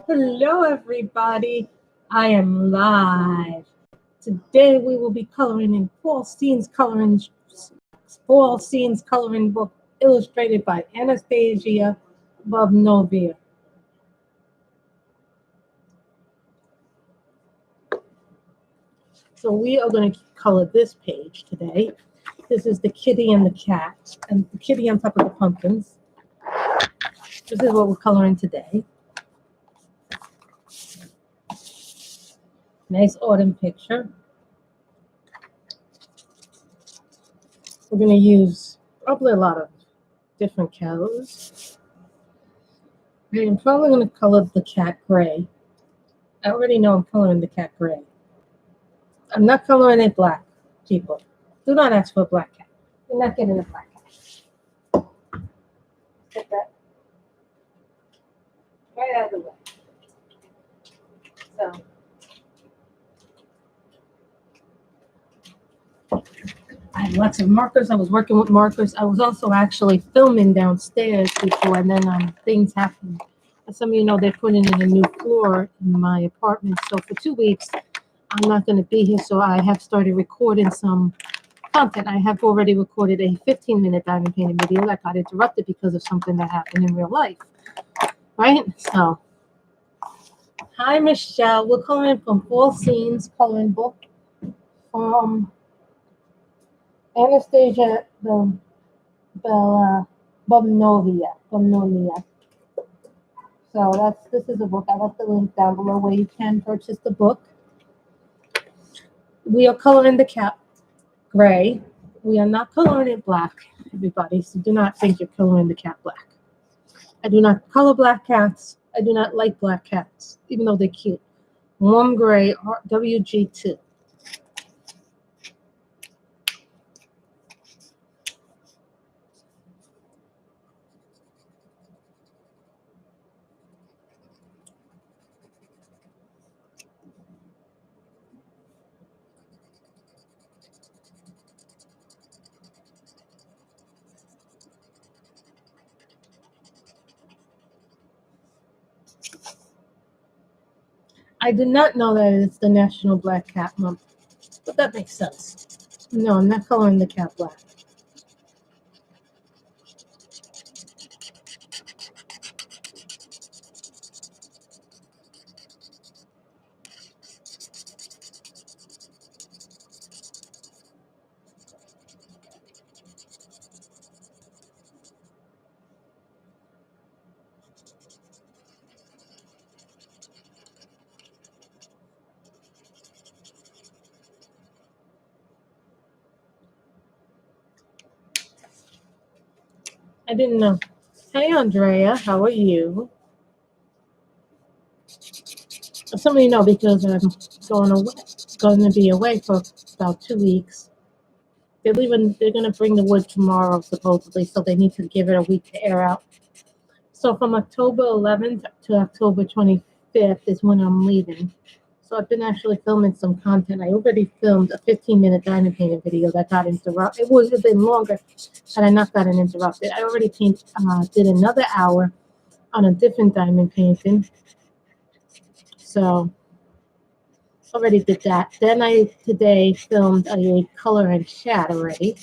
Hello, everybody. I am live. Today we will be coloring in fall scenes coloring book illustrated by Anastasiya Bubnova. So we are going to color this page today. This is the kitty and the cat, and the kitty on top of the pumpkins. This is what we're coloring today. Nice autumn picture. We're going to use probably a lot of different colors. I'm probably going to color the cat gray. I already know I'm coloring the cat gray. I'm not coloring it black, people. Do not ask for a black cat. You're not getting a black cat. Get that right out of the way. So, I have lots of markers. I was working with markers. I was also actually filming downstairs before, and then things happened. As some of you know, they're putting in a new floor in my apartment. So for 2 weeks, I'm not going to be here. So I have started recording some content. I have already recorded a 15-minute diamond painting video that got interrupted because of something that happened in real life. Right? So, hi, Michelle. We're coloring from Fall Scenes coloring book from Anastasia Bubnova. So this is a book. I left the link down below where you can purchase the book. We are coloring the cat gray. We are not coloring it black, everybody. So do not think you're coloring the cat black. I do not color black cats. I do not like black cats, even though they're cute. Warm gray, WG2. I did not know that it's the National Black Cat Month, but that makes sense. No, I'm not coloring the cat black. I didn't know. Hey, Andrea, how are you? Some of you know because I'm going to be away for about 2 weeks. They're leaving. They're going to bring the wood tomorrow, supposedly, so they need to give it a week to air out. So from October 11th to October 25th is when I'm leaving. So I've been actually filming some content. I already filmed a 15-minute diamond painting video that got interrupted. It would have been longer had I not gotten interrupted. I already did another hour on a different diamond painting. So already did that. Then I today filmed a color and chat already.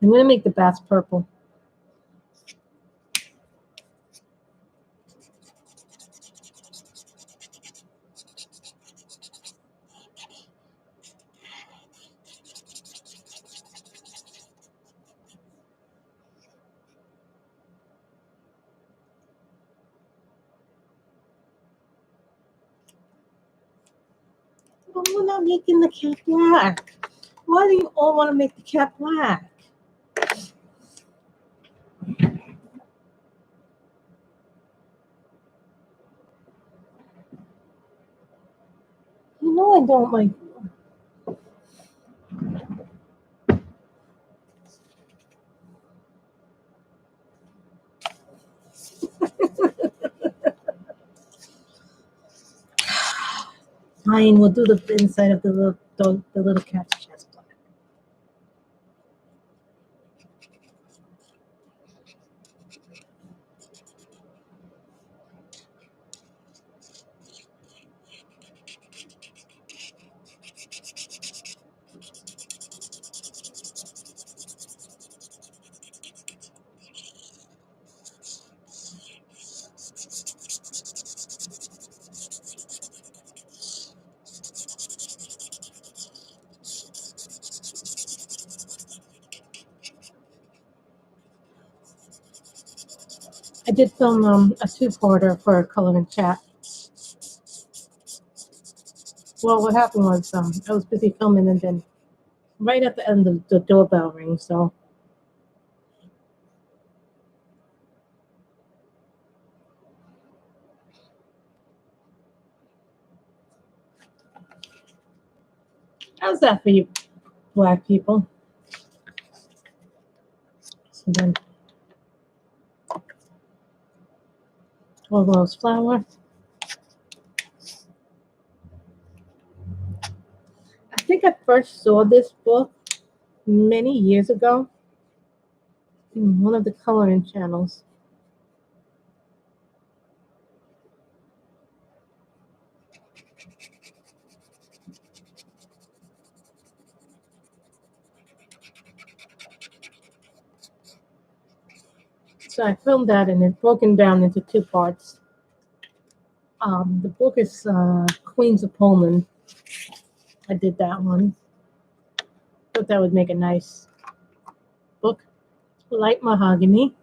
I'm going to make the bats purple. But we're not making the cat black. Why do you all want to make the cat black? You know I don't like. Fine, we'll do the inside of the little cat's chest. I did film a two-parter for a color and chat. Well, what happened was I was busy filming, and then right at the end, the doorbell rang. So how's that for you, black people? So then, 12 rose flower. I think I first saw this book many years ago in one of the coloring channels. So I filmed that, and it's broken down into two parts. The book is Queens of Poland. I did that one. Thought that would make a nice book. Light mahogany.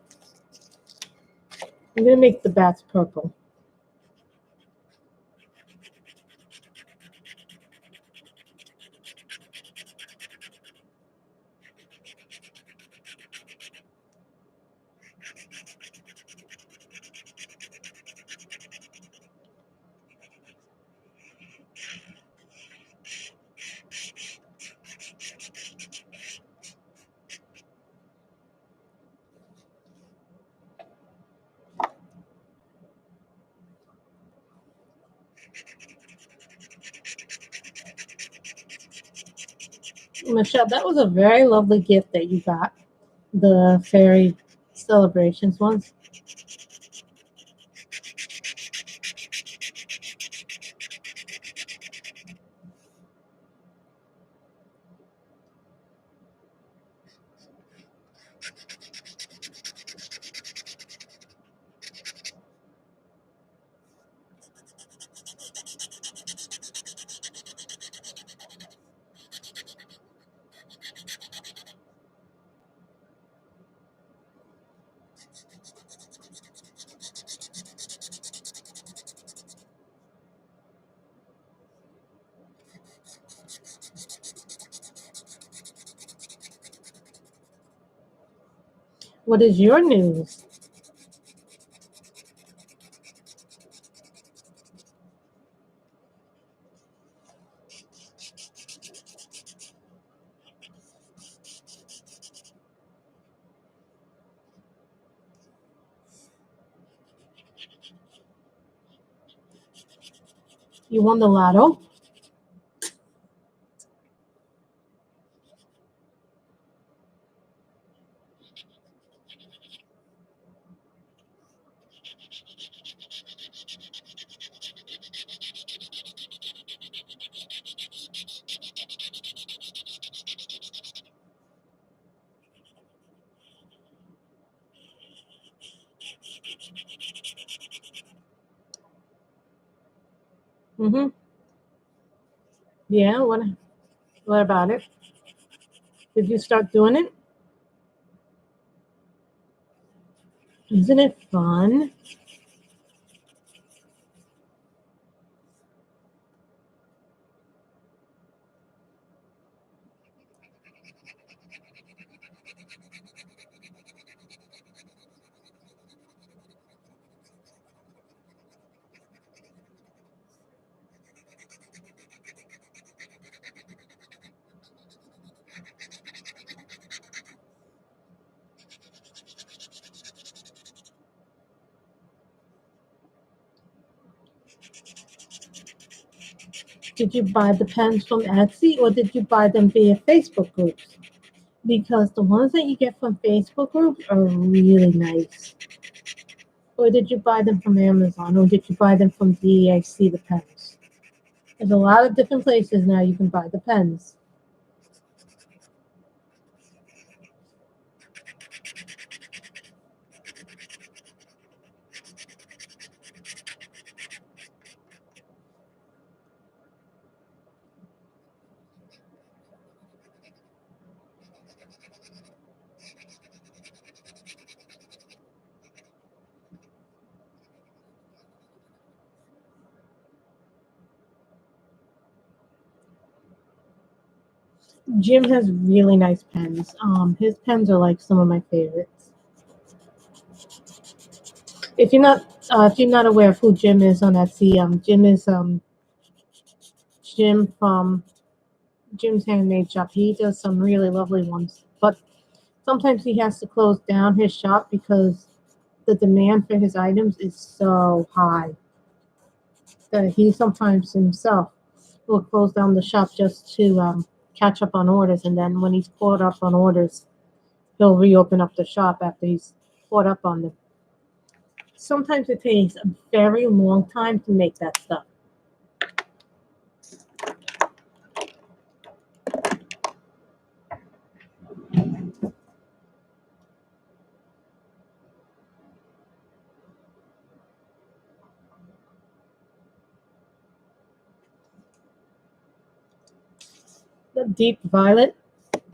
I'm gonna make the bats purple. Michelle, that was a very lovely gift that you got. The fairy celebrations ones. What is your news? You won the lotto? Mm-hmm. Yeah, what about it? Did you start doing it? Isn't it fun? Did you buy the pens from Etsy or did you buy them via Facebook groups? Because the ones that you get from Facebook groups are really nice. Or did you buy them from Amazon? Or did you buy them from DAC, the pens? There's a lot of different places now you can buy the pens. Jim has really nice pens. His pens are like some of my favorites. If you're not aware of who Jim is on Etsy, Jim is Jim from Jim's Handmade Shop. He does some really lovely ones, but sometimes he has to close down his shop because the demand for his items is so high that he sometimes himself will close down the shop just to catch up on orders, and then when he's caught up on orders, he'll reopen up the shop after he's caught up on them. Sometimes it takes a very long time to make that stuff. The deep violet,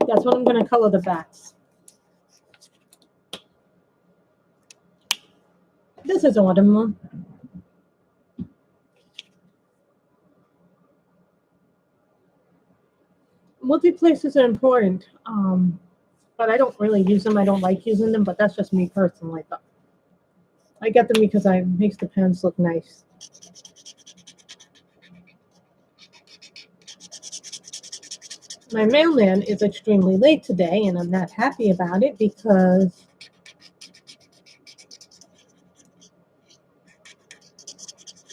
that's what I'm going to color the backs. This is autumn. Multi-places are important, but I don't really use them. I don't like using them, but that's just me personally. But I get them because it makes the pens look nice. My mailman is extremely late today, and I'm not happy about it because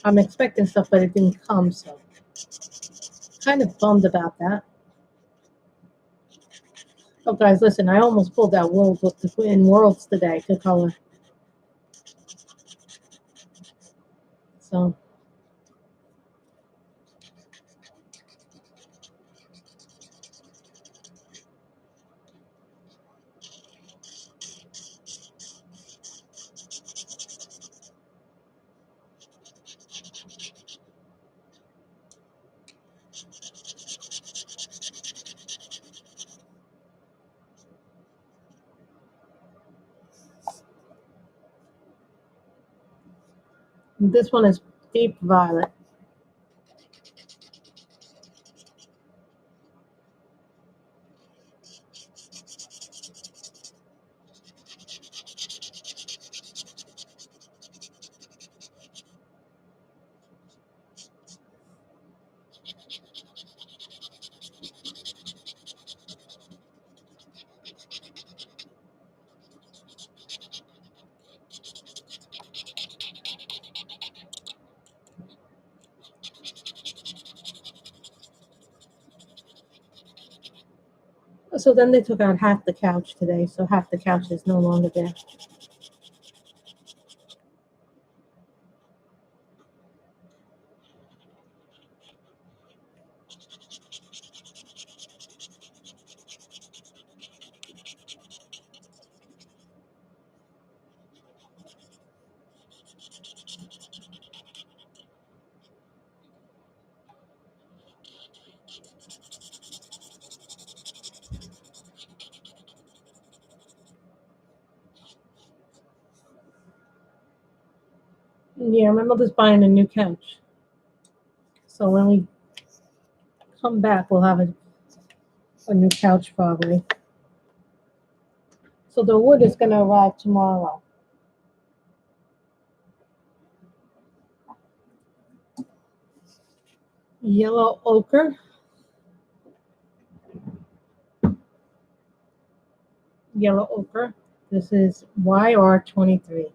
I'm expecting stuff, but it didn't come, so kind of bummed about that. Oh, guys, listen, I almost pulled out Worlds with the Twin Worlds today to color. So this one is deep violet. So then they took out half the couch today, so half the couch is no longer there. Yeah, my mother's buying a new couch. So when we come back, we'll have a new couch probably. So the wood is going to arrive tomorrow. Yellow ochre. Yellow ochre. This is YR23.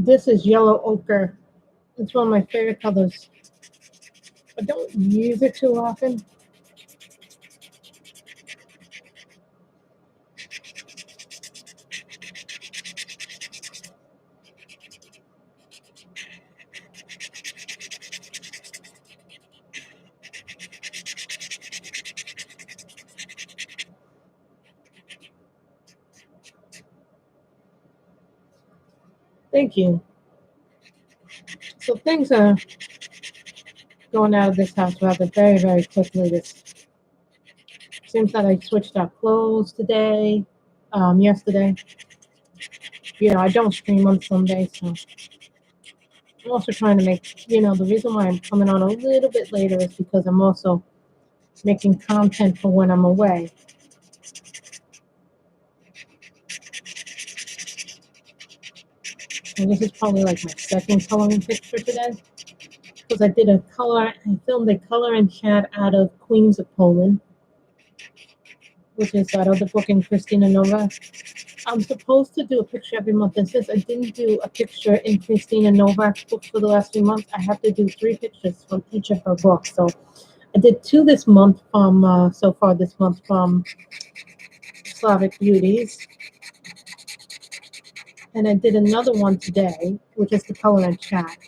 This is yellow ochre. It's one of my favorite colors. I don't use it too often. Thank you. So things are going out of this house rather very, very quickly. This seems that I switched out clothes today, yesterday. I don't stream on Sunday, so I'm also trying to make, the reason why I'm coming on a little bit later is because I'm also making content for when I'm away. And this is probably like my second coloring picture today. Because I filmed a color and chat out of Queens of Poland, which is that other book in Christina Nova. I'm supposed to do a picture every month, and since I didn't do a picture in Christina Novak's book for the last 3 months, I have to do 3 pictures from each of her books. So I did 2 this month from, so far this month, from Slavic Beauties. And I did another one today, which is the color and chat,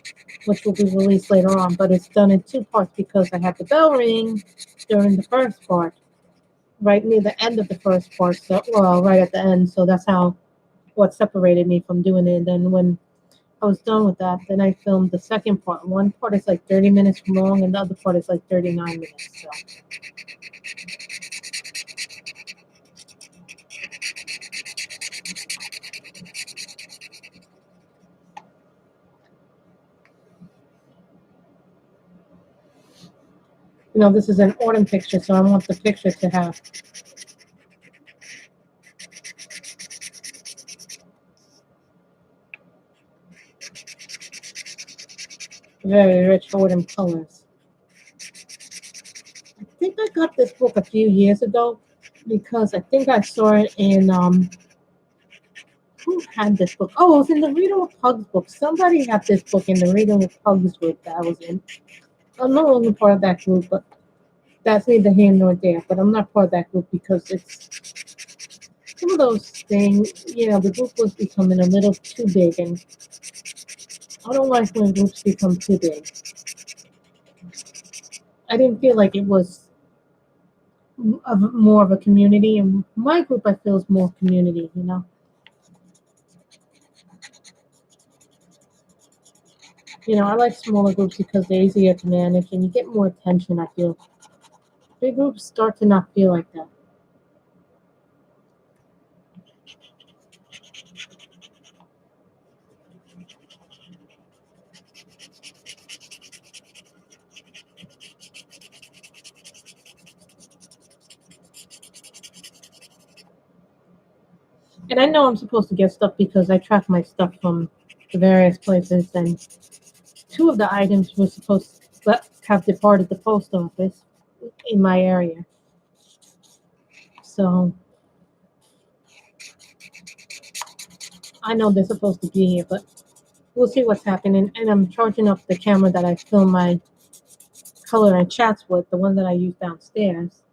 which will be released later on, but it's done in 2 parts because I had the bell ring during the first part, right near the end of the first part, so, well, right at the end, so that's what separated me from doing it. And then when I was done with that, then I filmed the second part. One part is like 30 minutes long, and the other part is like 39 minutes. So. This is an autumn picture, so I want the picture to have very rich autumn colors. I think I got this book a few years ago because I think I saw it in, who had this book? Oh, it was in the Reading with Pugs book. Somebody had this book in the Reading with Pugs group that I was in. I'm no longer part of that group, but that's neither here nor there. But I'm not part of that group because it's some of those things, the group was becoming a little too big, and I don't like when groups become too big. I didn't feel like it was more of a community, and my group I feel is more community. I like smaller groups because they're easier to manage and you get more attention, I feel. Big groups start to not feel like that. And I know I'm supposed to get stuff because I track my stuff from the various places, and 2 of the items were supposed to have departed the post office in my area. So I know they're supposed to be here, but we'll see what's happening. And I'm charging up the camera that I film my color and chats with, the one that I use downstairs.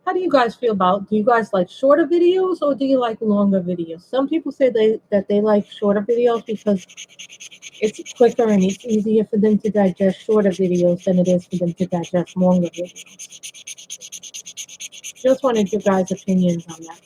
How do you guys feel do you guys like shorter videos or do you like longer videos? Some people say that they like shorter videos because it's quicker and it's easier for them to digest shorter videos than it is for them to digest longer videos. Just wanted your guys' opinions on that.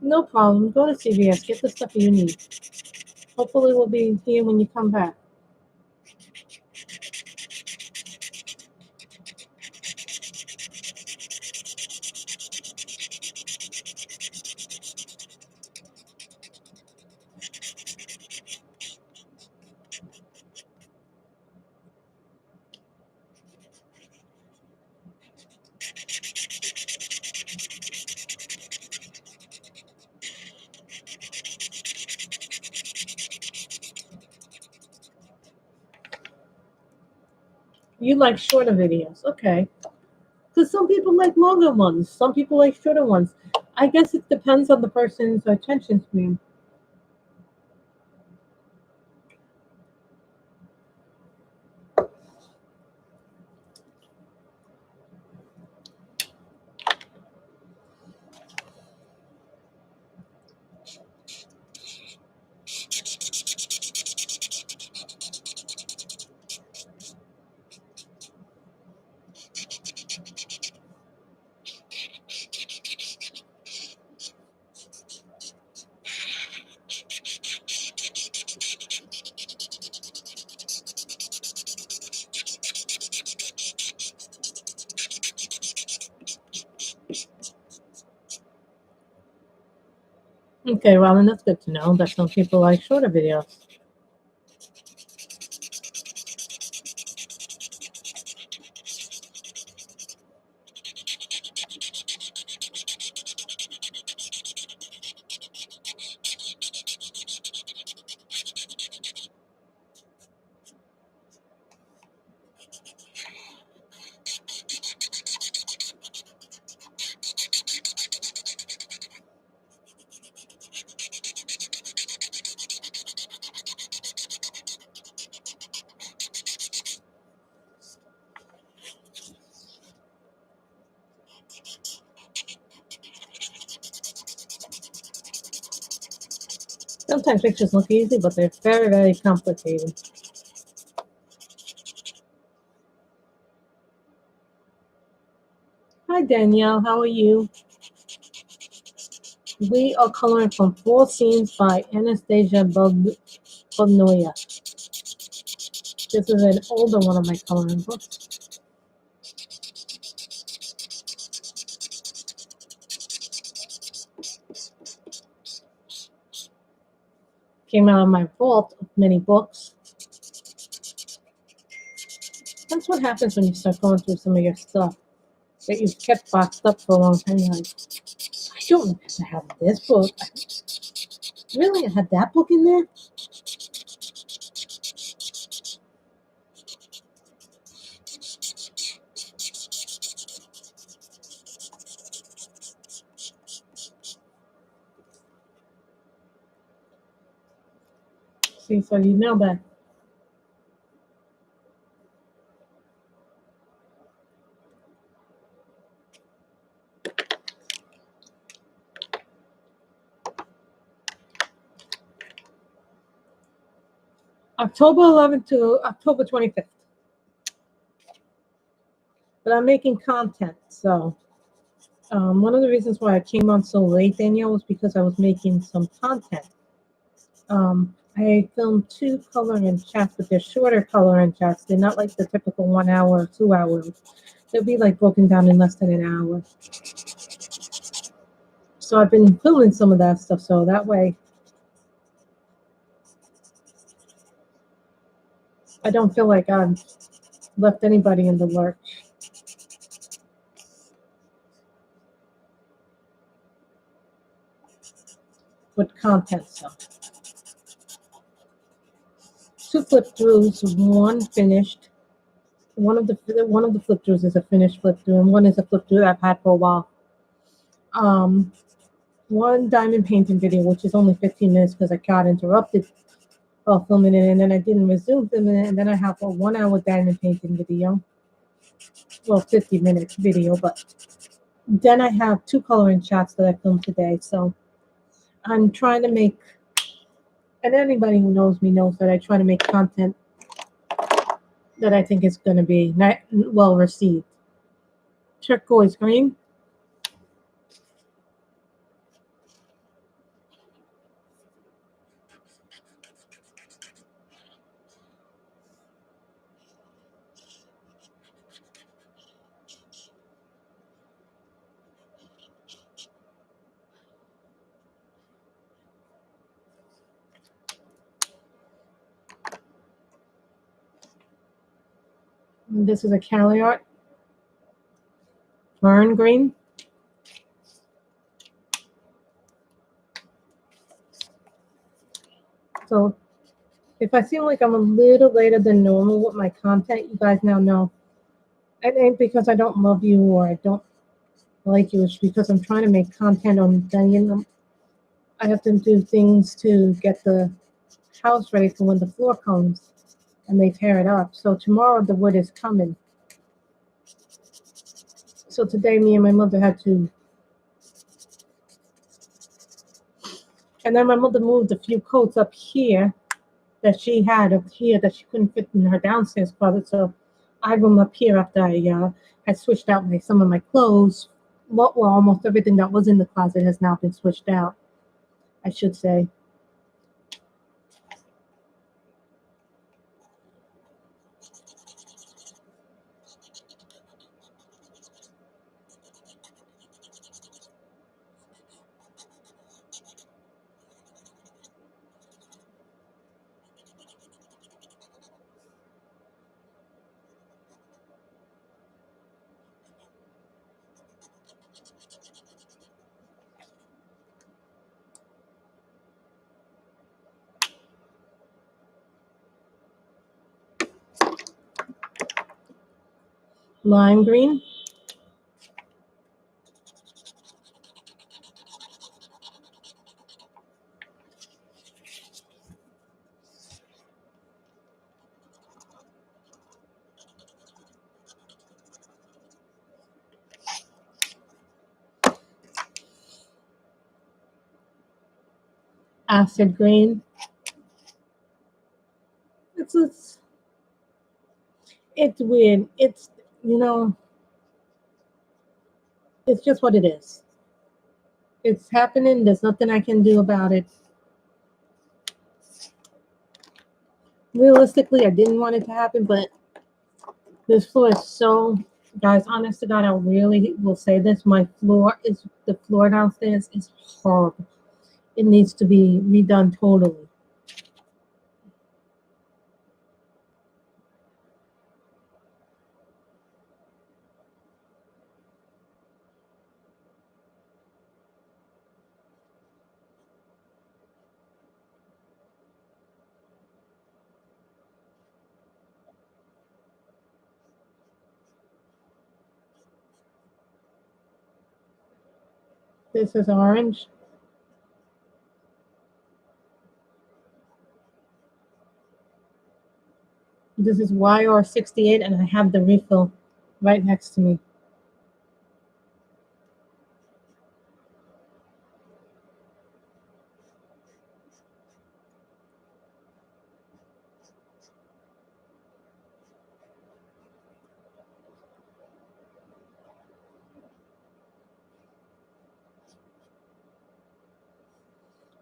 No problem. Go to CVS. Get the stuff you need. Hopefully we'll be here when you come back. You like shorter videos. Okay. Because some people like longer ones. Some people like shorter ones. I guess it depends on the person's attention span. Okay, well, then that's good to know that some people like shorter videos. Sometimes pictures look easy, but they're very, very complicated. Hi, Danielle. How are you? We are coloring from 4 Scenes by Anastasiya Bubnova. This is an older one of my coloring books. Came out of my vault of many books. That's what happens when you start going through some of your stuff that you've kept boxed up for a long time. You're like, I don't remember having this book. Really? I had that book in there? See, so you know that. October 11th to October 25th. But I'm making content, so one of the reasons why I came on so late, Danielle, was because I was making some content. I filmed 2 coloring chats, but they're shorter coloring chats. They're not like the typical 1 hour or 2 hours. They'll be like broken down in less than an hour. So I've been filming some of that stuff, so that way I don't feel like I've left anybody in the lurch with content stuff. 2 flip throughs, 1 finished. One of the flip throughs is a finished flip through, and one is a flip through that I've had for a while. 1 diamond painting video, which is only 15 minutes because I got interrupted while filming it, and then I didn't resume filming it, and then I have a 1 hour diamond painting video. Well, 50-minute video, but then I have 2 coloring chats that I filmed today. So I'm trying to make, and anybody who knows me knows that I try to make content that I think is going to be well received. Turquoise green. This is a Cali art, fern green. So if I seem like I'm a little later than normal with my content, you guys now know. It ain't because I don't love you or I don't like you. It's because I'm trying to make content on them. I have to do things to get the house ready for when the floor comes and they tear it up. So tomorrow the wood is coming. So today me and my mother had to, and then my mother moved a few coats up here that she had up here that she couldn't fit in her downstairs closet. So I have them up here after I had switched out some of my clothes. Well, almost everything that was in the closet has now been switched out, I should say. Lime green. Acid green. It's it's weird. It's, you know, it's just what it is. It's happening. There's nothing I can do about it. Realistically, I didn't want it to happen, but this floor is so, guys, honest to God, I really will say this. The floor downstairs is horrible. It needs to be redone totally. This is orange. This is YR68, and I have the refill right next to me.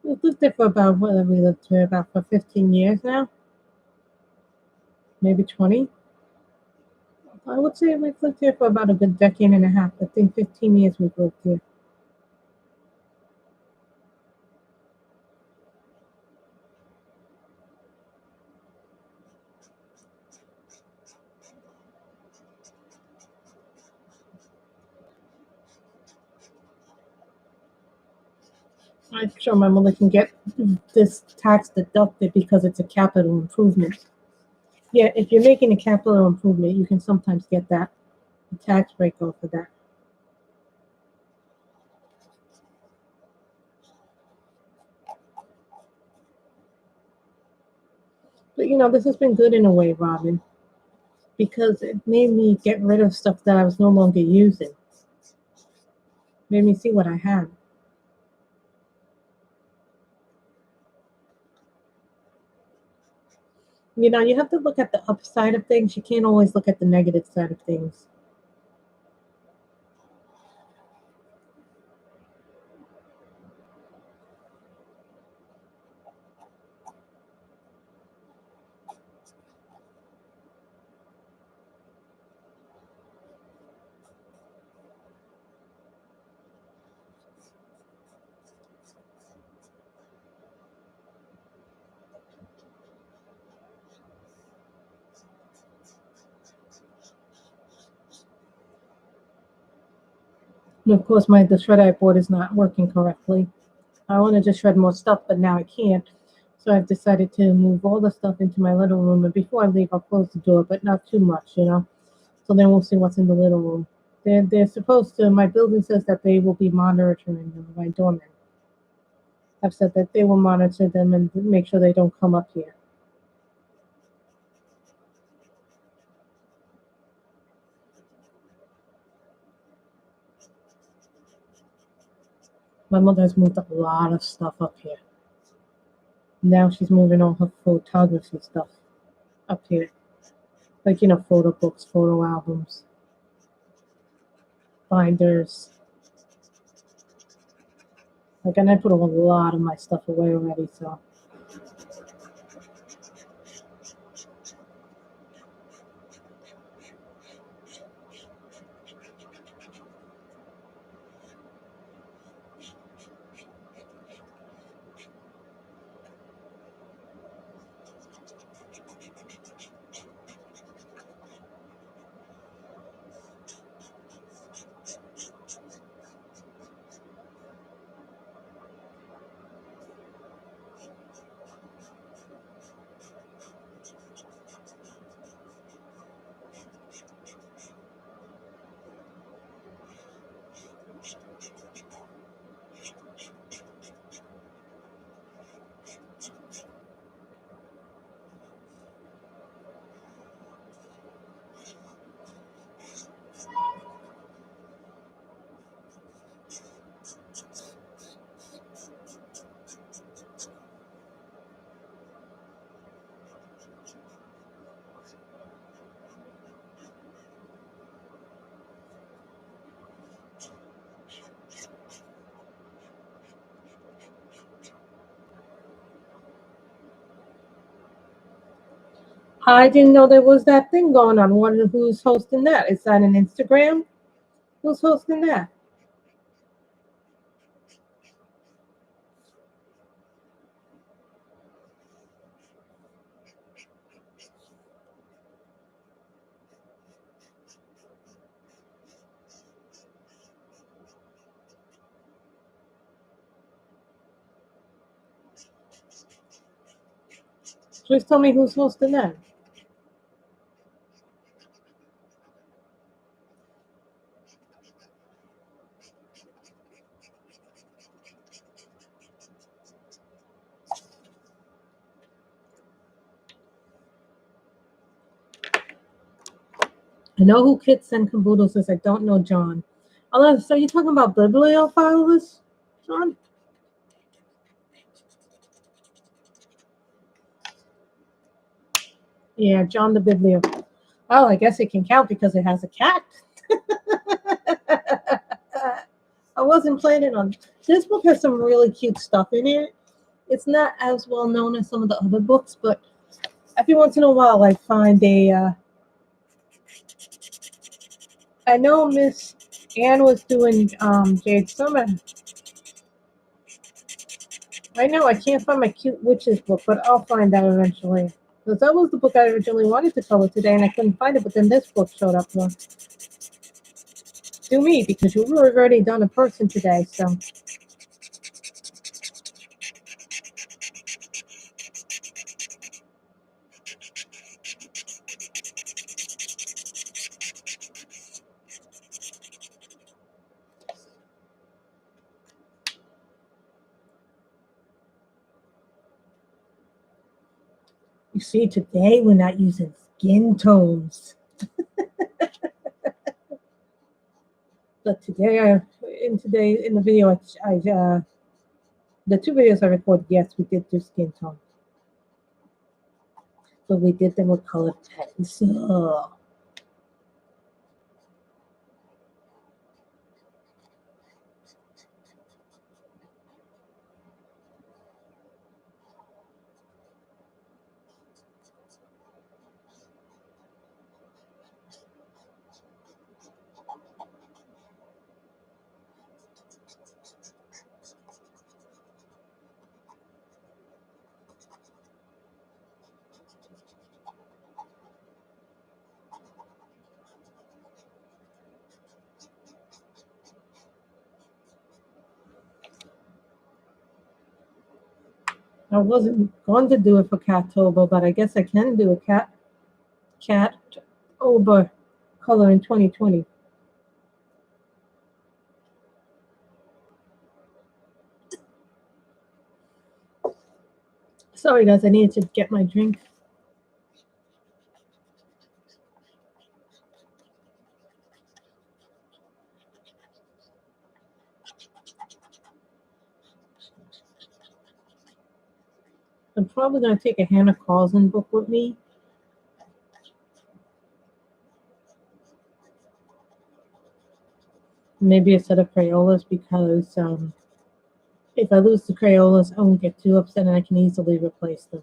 We've lived there for about, what have we lived here? About for 15 years now? Maybe 20? I would say we've lived here for about a good decade and a half. I think 15 years we've lived here. I'm sure my mother can get this tax deducted because it's a capital improvement. Yeah, if you're making a capital improvement, you can sometimes get that tax break off of that. But this has been good in a way, Robin, because it made me get rid of stuff that I was no longer using. Made me see what I had. You have to look at the upside of things. You can't always look at the negative side of things. And of course, the shredder I bought is not working correctly. I wanted to shred more stuff, but now I can't. So I've decided to move all the stuff into my little room. And before I leave, I'll close the door, but not too much. So then we'll see what's in the little room. They're supposed to. My building says that they will be monitoring my doorman. I've said that they will monitor them and make sure they don't come up here. My mother has moved a lot of stuff up here. Now she's moving all her photography stuff up here. Like, photo books, photo albums, binders. Like, and I put a lot of my stuff away already, so. I didn't know there was that thing going on. Wonder who's hosting that. Is that an Instagram? Who's hosting that? Please tell me who's hosting that. I know who Kits and Caboodle says. I don't know John. So you're talking about bibliophiles, John? Yeah, John the Biblio. Oh, I guess it can count because it has a cat. I wasn't planning on. This book has some really cute stuff in it. It's not as well known as some of the other books, but every once in a while I find I know Miss Anne was doing Jade Summer. I know I can't find my cute witches book, but I'll find that eventually. Because that was the book I originally wanted to color today, and I couldn't find it. But then this book showed up. Do me, because you were already done a person today. So you see, today we're not using skin tones. But today, in the video, the two videos I recorded, yes, we did do skin tone. But we did them with colored pens. Ugh. I wasn't going to do it for Cattober, but I guess I can do a Cat-ober color in 2020. Sorry guys, I needed to get my drink. I'm probably going to take a Hannah Carlson book with me. Maybe a set of Crayolas because if I lose the Crayolas, I won't get too upset and I can easily replace them.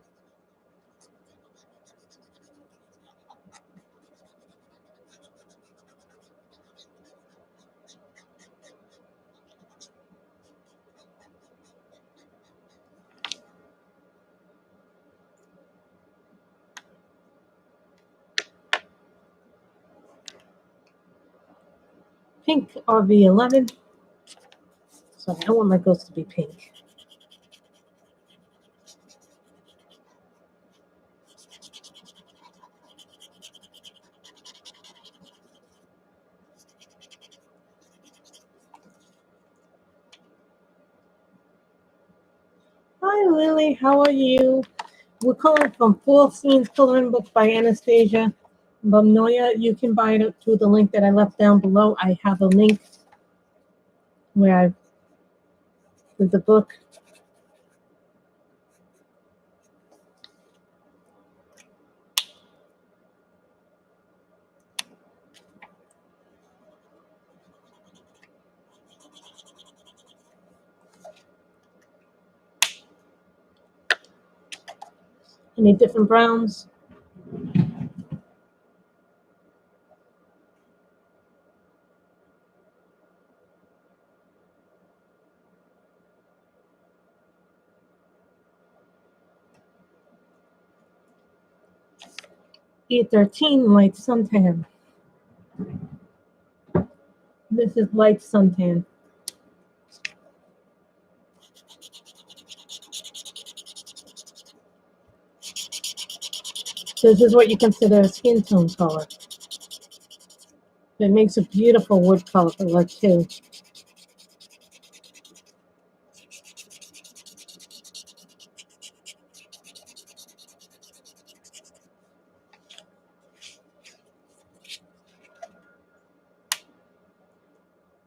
Pink RV11. Sorry, I want my ghost to be pink. Hi Lily, how are you? We're calling from Four Scenes Coloring Book by Anastasia Bubnova. You can buy it through the link that I left down below. I have a link where I with the book. Any different browns? E13 light suntan. This is light suntan. This is what you consider a skin tone color. It makes a beautiful wood color too.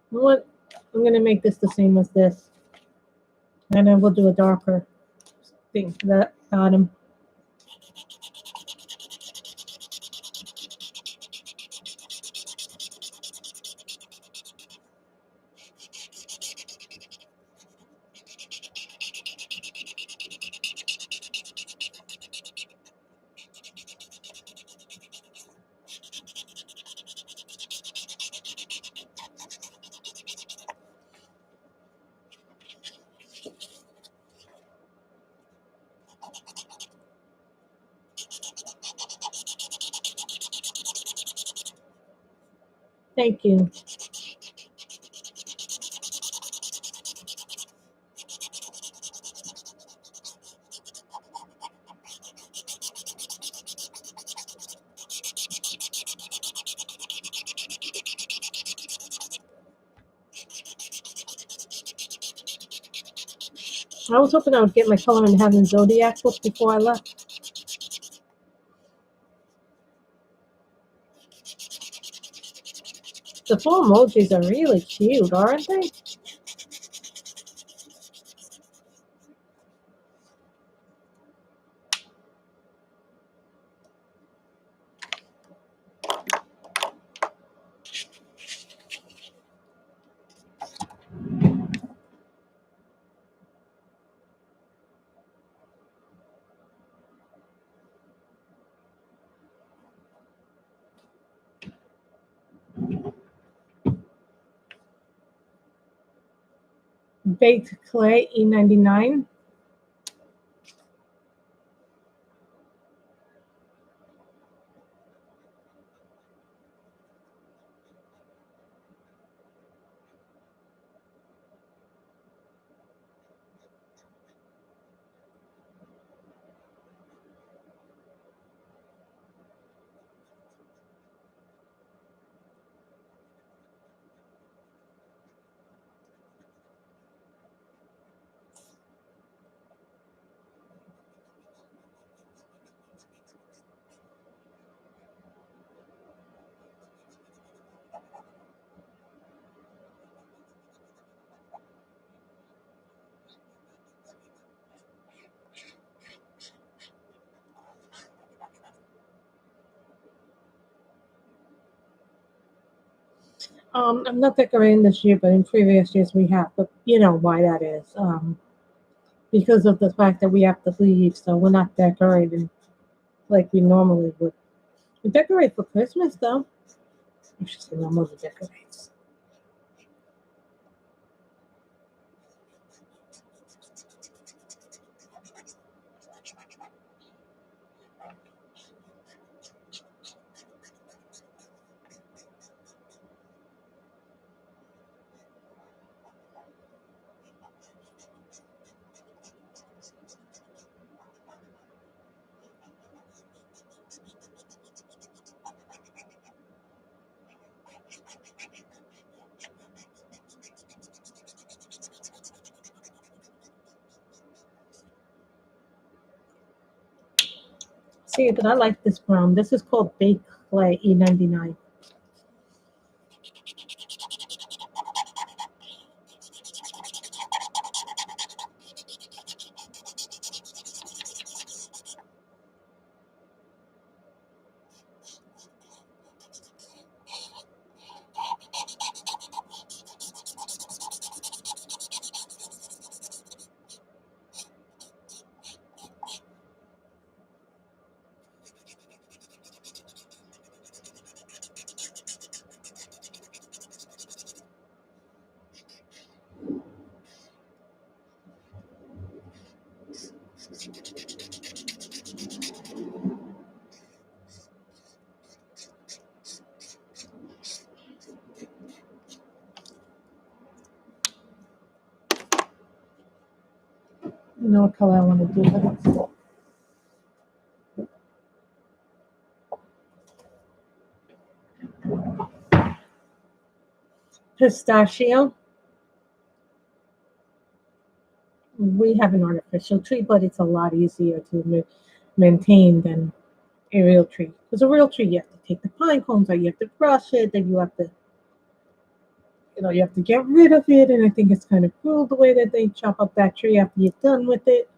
What? I'm gonna make this the same as this, and then we'll do a darker thing for that bottom. Thank you. I was hoping I would get my color in Heaven Zodiac book before I left. The four emojis are really cute, aren't they? Baked clay E99. I'm not decorating this year, but in previous years we have. But you know why that is. Because of the fact that we have to leave, so we're not decorating like we normally would. We decorate for Christmas, though. I should say my mother decorates. See, but I like this brown. This is called Baked Clay E99. You know what color I want to do with it? Pistachio. We have an artificial tree, but it's a lot easier to maintain than a real tree. Because a real tree, you have to take the pine cones out, you have to brush it, then you have to, you have to get rid of it. And I think it's kind of cruel the way that they chop up that tree after you're done with it.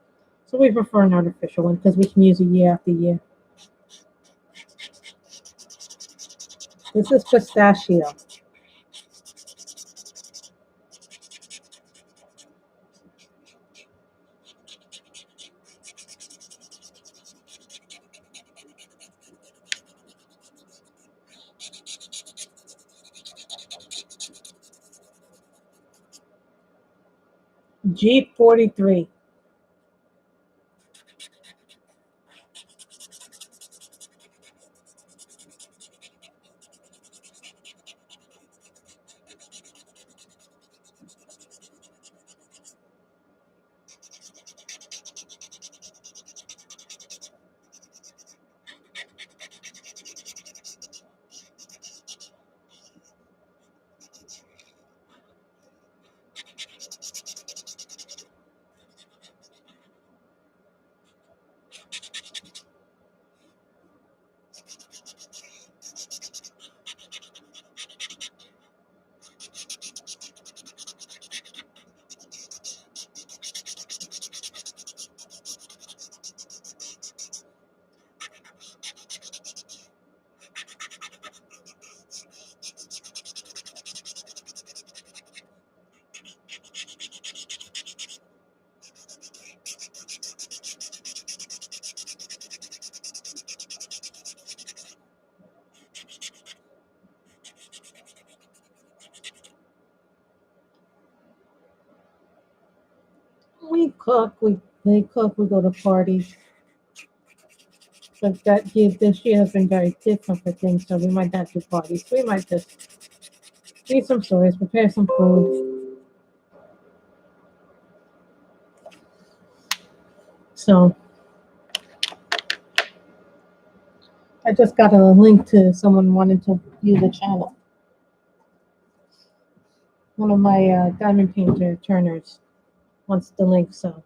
So we prefer an artificial one because we can use it year after year. This is pistachio. G43. We cook, they cook, we go to parties. But that year, this year has been very different for things, so we might not do parties. We might just read some stories, prepare some food. So I just got a link to someone wanting to view the channel. One of my diamond painter turners wants the link, so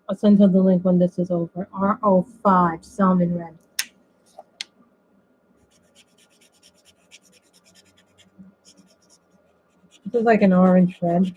I'll send her the link when this is over. R05 Salmon Red. This is like an orange red.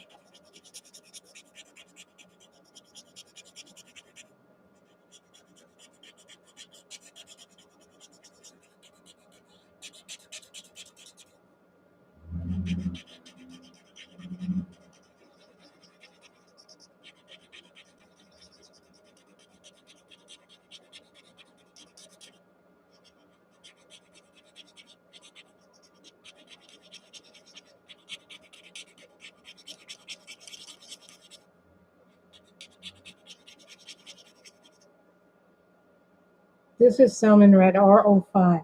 This is Salmon Red R05.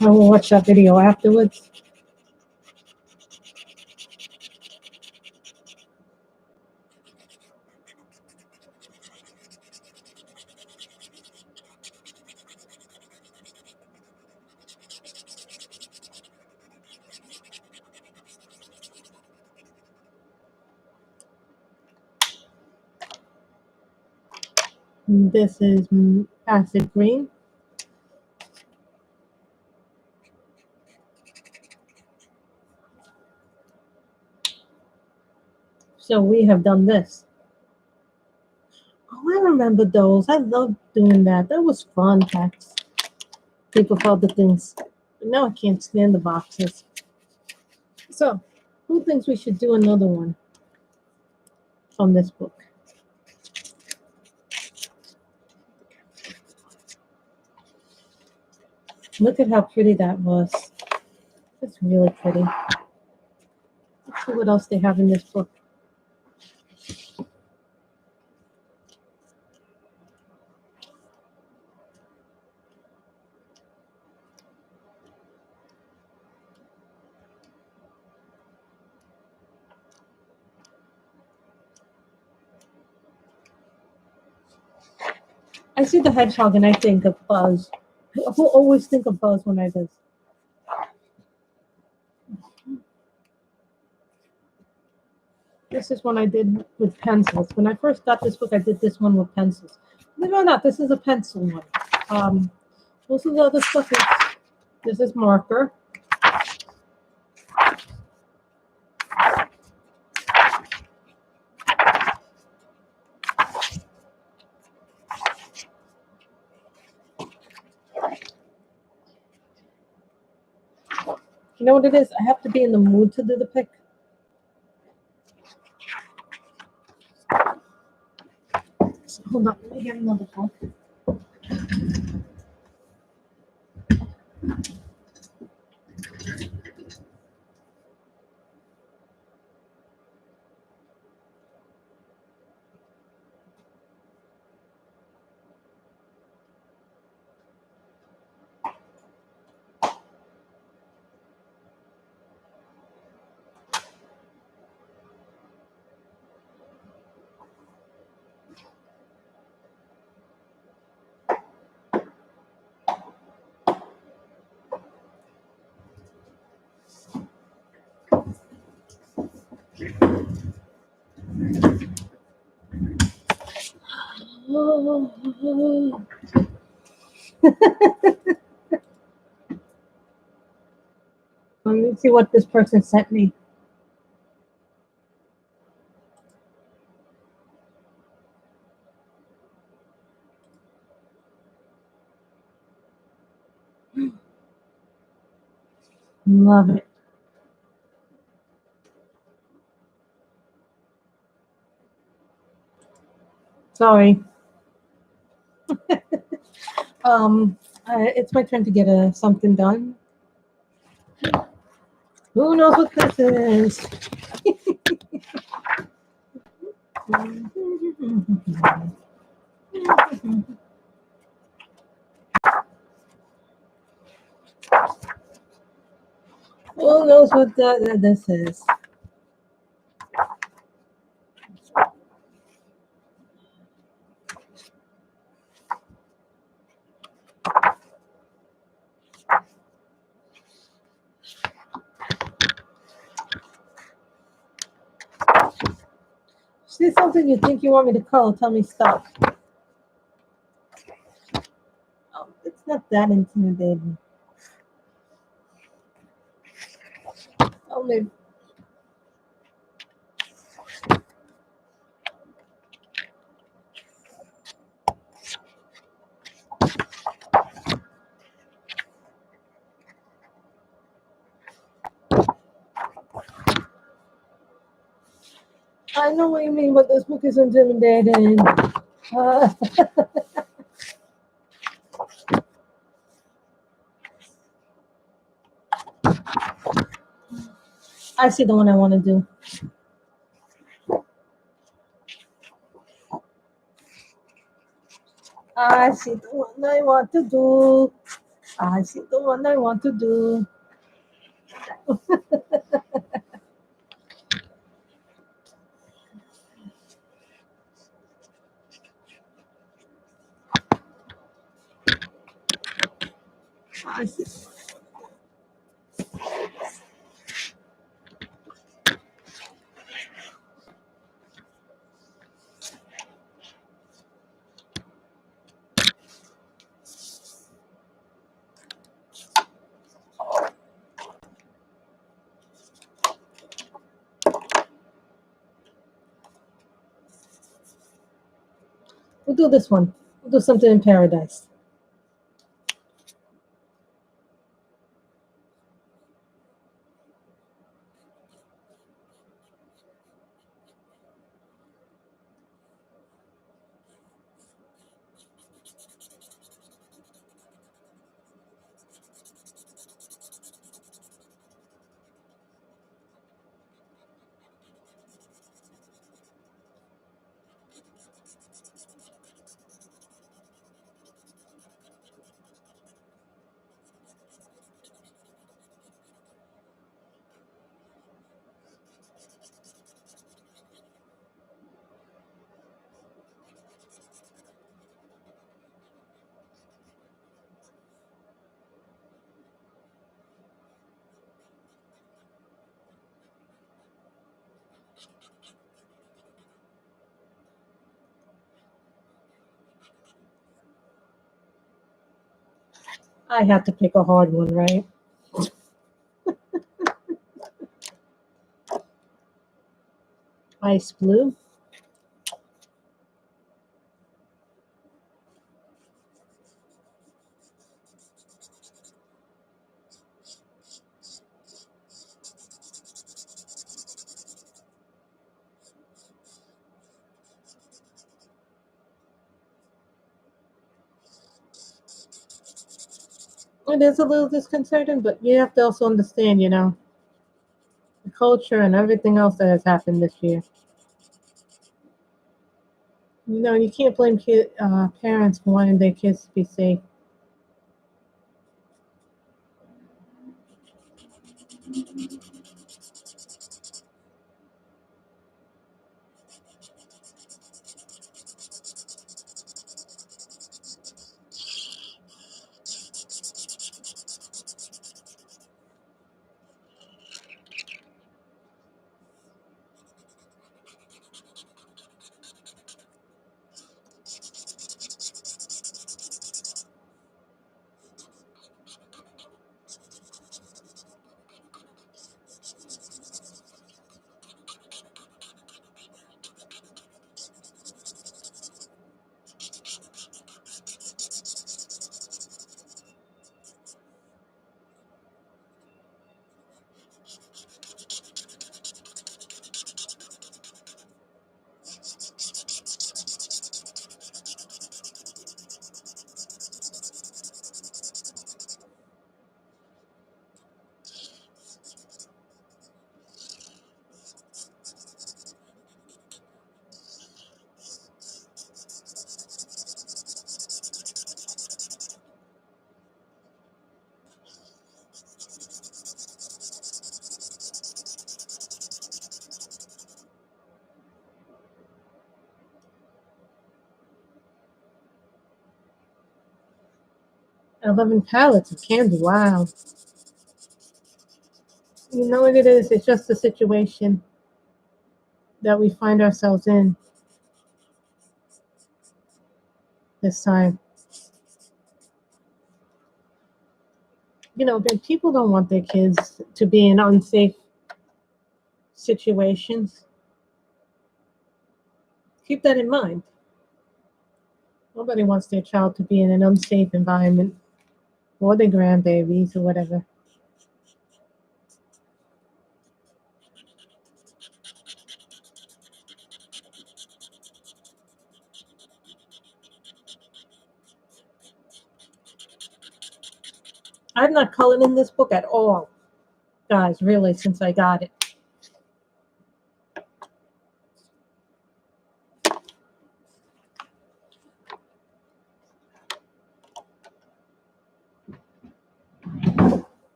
I will watch that video afterwards. This is acid green. So we have done this. Oh, I remember those. I loved doing that. That was fun, Tex. People felt the things. But now I can't stand the boxes. So, who thinks we should do another one on this book? Look at how pretty that was. It's really pretty. Let's see what else they have in this book. I see the hedgehog and I think of Buzz. I will always think of Buzz when I do this. This is one I did with pencils. When I first got this book, I did this one with pencils. Believe it or not, this is a pencil one. Most of the other stuff is, this is marker. You know what it is? I have to be in the mood to do the pick. So hold on, let me get another book. Let me see what this person sent me. Love it. Sorry. It's my turn to get something done. Who knows what this is? Who knows what this is? See something you think you want me to color, tell me stop. Oh, it's not that intimidating. Oh, maybe. I know what you mean, but this book is intimidating. Uh, I see the one I want to do. I see the one I want to do. I see the one I want to do. I see. We'll do this one. We'll do something in paradise. I have to pick a hard one, right? Ice blue. It is a little disconcerting, but you have to also understand, the culture and everything else that has happened this year. You can't blame parents for wanting their kids to be safe. I love pallets of candy. Wow. You know what it is? It's just the situation that we find ourselves in this time. But people don't want their kids to be in unsafe situations. Keep that in mind. Nobody wants their child to be in an unsafe environment or their grandbabies or whatever. I've not colored in this book at all, guys, really, since I got it.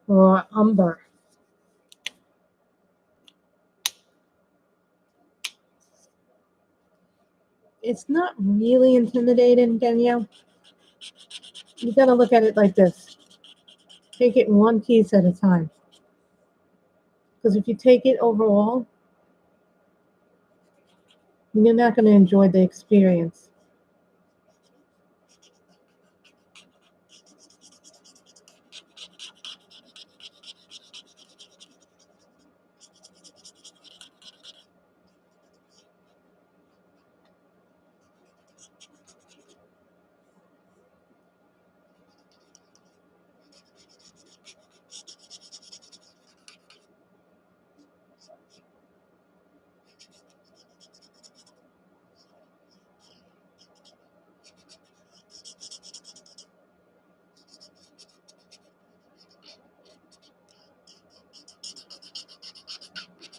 Or umber. It's not really intimidating, Danielle. You gotta look at it like this. Take it one piece at a time. Because if you take it overall, you're not going to enjoy the experience.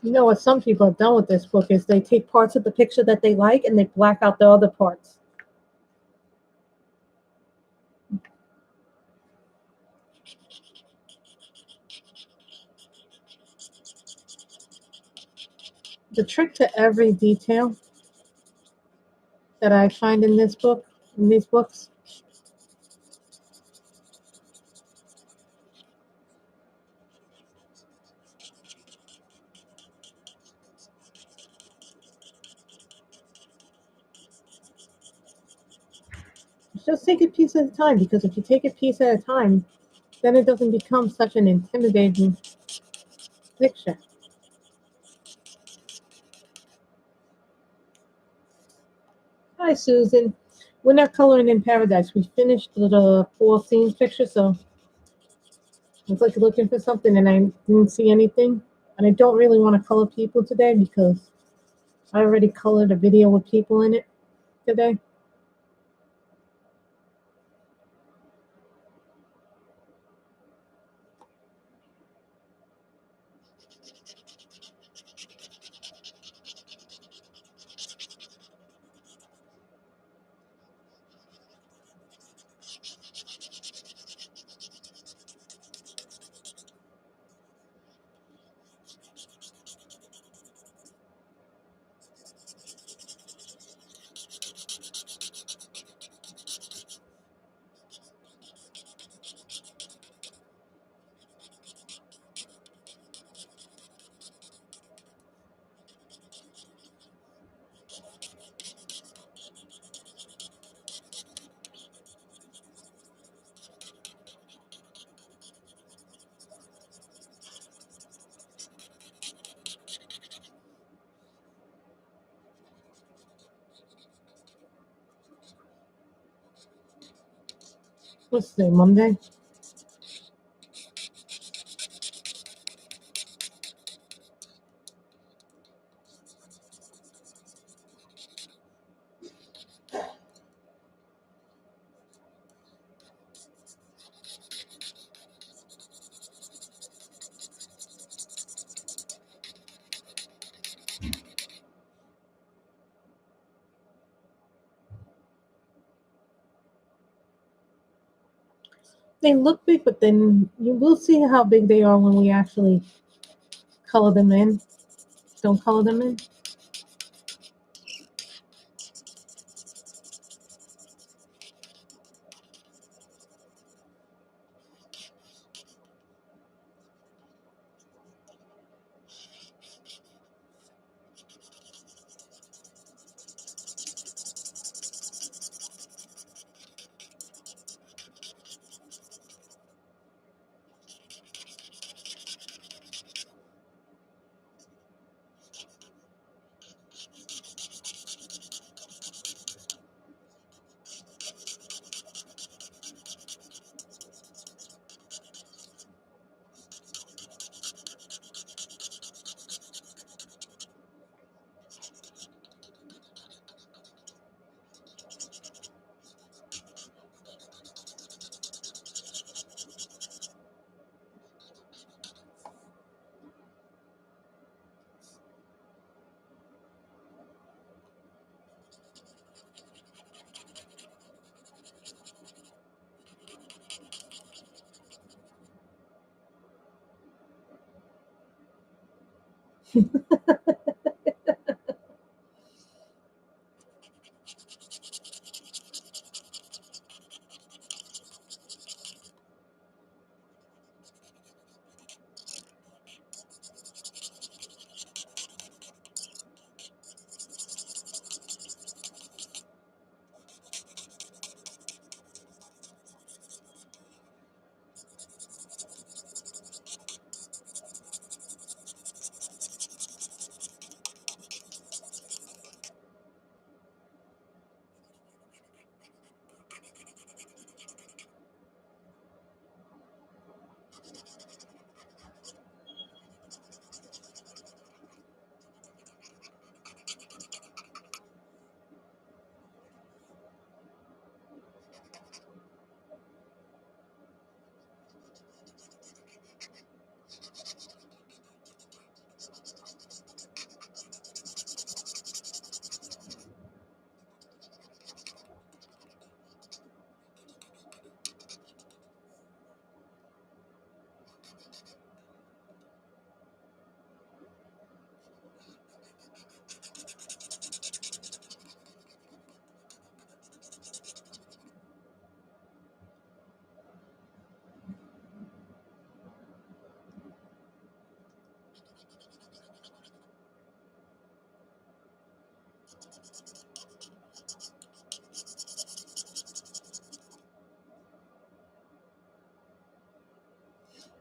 You know what some people have done with this book is they take parts of the picture that they like and they black out the other parts. The trick to every detail that I find in this book, in these books, is just take a piece at a time, because if you take a piece at a time, then it doesn't become such an intimidating picture. Hi, Susan. We're not coloring in paradise. We finished the four scenes picture, so I was like looking for something and I didn't see anything. And I don't really want to color people today because I already colored a video with people in it today. What's today, Monday? They look big, but then you will see how big they are when we actually color them in. Don't color them in.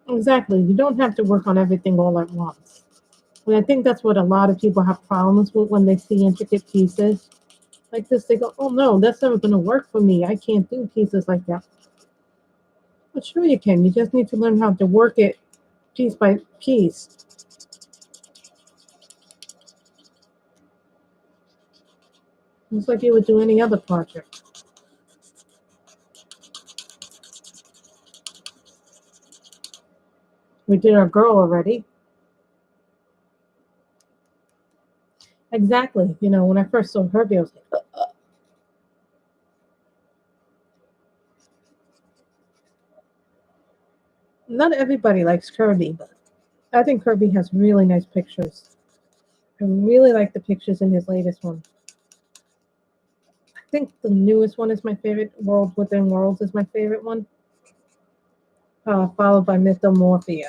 Exactly. You don't have to work on everything all at once. And I think that's what a lot of people have problems with when they see intricate pieces like this. They go, oh no, that's never going to work for me. I can't do pieces like that. But sure you can. You just need to learn how to work it piece by piece. Just like you would do any other project. We did our girl already. Exactly. You know, when I first saw Herbie, I was like, not everybody likes Kirby, but I think Kirby has really nice pictures. I really like the pictures in his latest one. I think the newest one is my favorite. World Within Worlds is my favorite one, followed by Mythomorphia.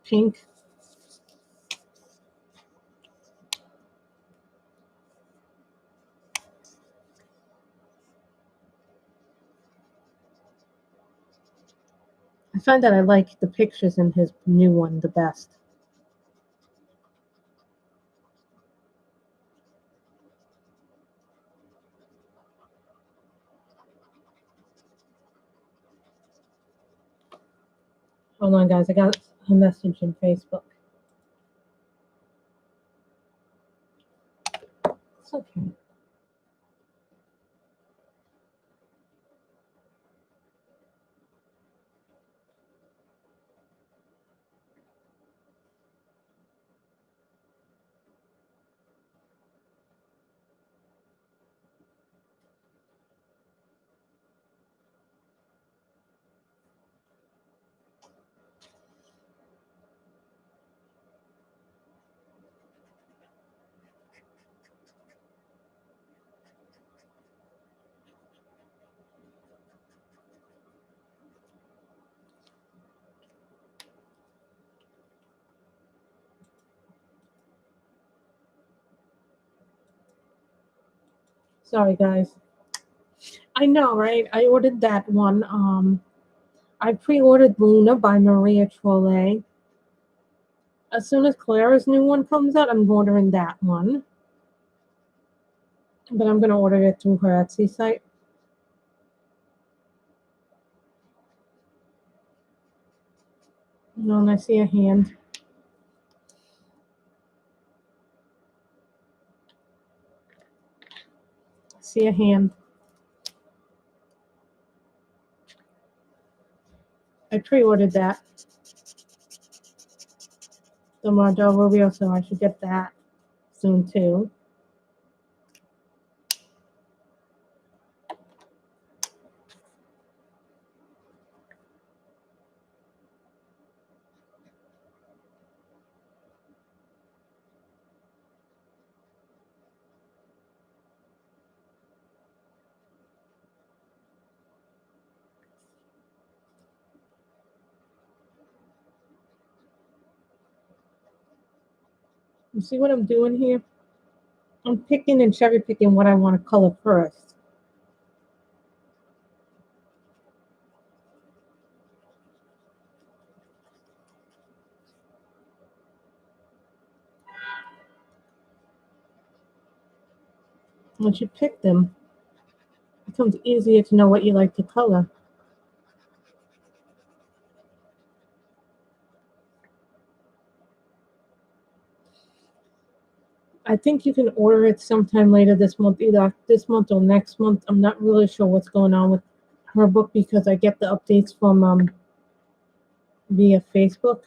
Pink. I find that I like the pictures in his new one the best. Hold on, guys. I got a message in Facebook. It's okay. Sorry, guys. I know, right? I ordered that one. I pre-ordered Luna by Maria Trolle. As soon as Clara's new one comes out, I'm ordering that one. But I'm gonna order it through her Etsy site. No, and I see a hand. See a hand. I pre-ordered that. The Mardo Rubio, so I should get that soon too. You see what I'm doing here? I'm picking and cherry picking what I want to color first. Once you pick them, it becomes easier to know what you like to color. I think you can order it sometime later this month, either this month or next month. I'm not really sure what's going on with her book because I get the updates from via Facebook.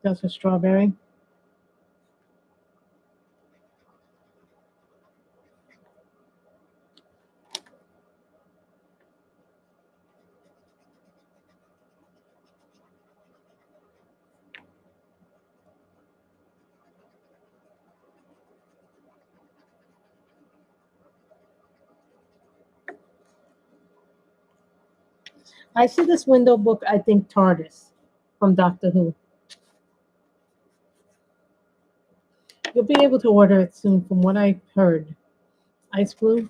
That's a strawberry. I see this window book, I think TARDIS from Doctor Who. You'll be able to order it soon from what I heard. Ice Blue.